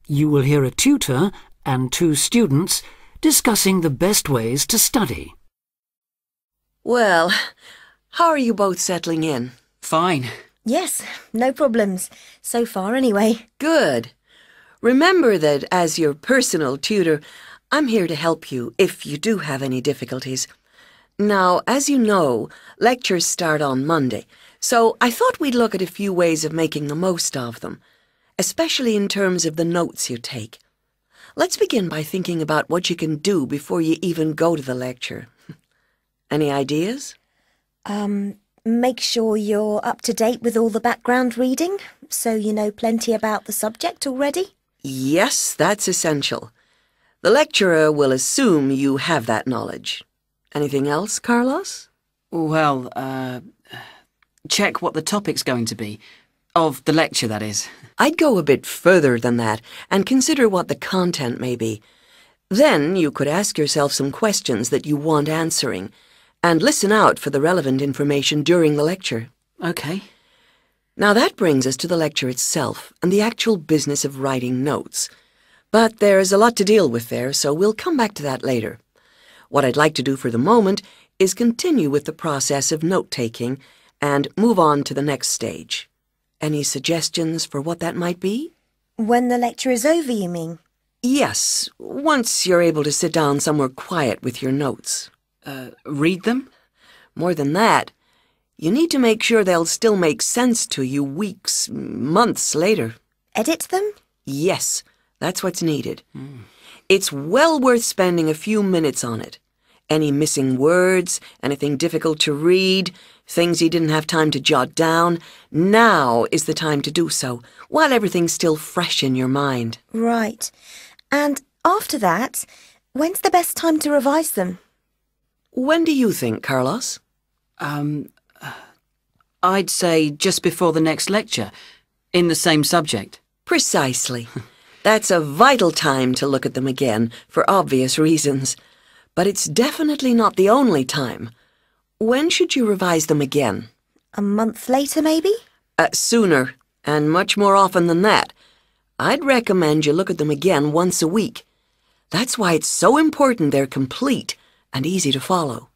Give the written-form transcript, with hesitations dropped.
You will hear a tutor and 2 students discussing the best ways to study. Well, how are you both settling in? Fine. Yes, no problems. So far, anyway. Good. Remember that as your personal tutor, I'm here to help you if you do have any difficulties. Now, as you know, lectures start on Monday, so I thought we'd look at a few ways of making the most of them, especially in terms of the notes you take. Let's begin by thinking about what you can do before you even go to the lecture. Any ideas? Make sure you're up to date with all the background reading, so you know plenty about the subject already. Yes, that's essential. The lecturer will assume you have that knowledge. Anything else, Carlos? Well, check what the topic's going to be. Of the lecture, that is. I'd go a bit further than that and consider what the content may be. Then you could ask yourself some questions that you want answering, and listen out for the relevant information during the lecture. Okay. Now that brings us to the lecture itself and the actual business of writing notes. But there's a lot to deal with there, so we'll come back to that later. What I'd like to do for the moment is continue with the process of note-taking and move on to the next stage. Any suggestions for what that might be? When the lecture is over, you mean? Yes, once you're able to sit down somewhere quiet with your notes. Read them? More than that, you need to make sure they'll still make sense to you weeks, months later. Edit them? Yes, that's what's needed. It's well worth spending a few minutes on it. Any missing words, anything difficult to read, things you didn't have time to jot down, now is the time to do so, while everything's still fresh in your mind. Right. And after that, when's the best time to revise them? When do you think, Carlos? I'd say just before the next lecture, in the same subject. Precisely. That's a vital time to look at them again, for obvious reasons. But it's definitely not the only time. When should you revise them again? A month later, maybe? Sooner, and much more often than that. I'd recommend you look at them again once a week. That's why it's so important they're complete and easy to follow.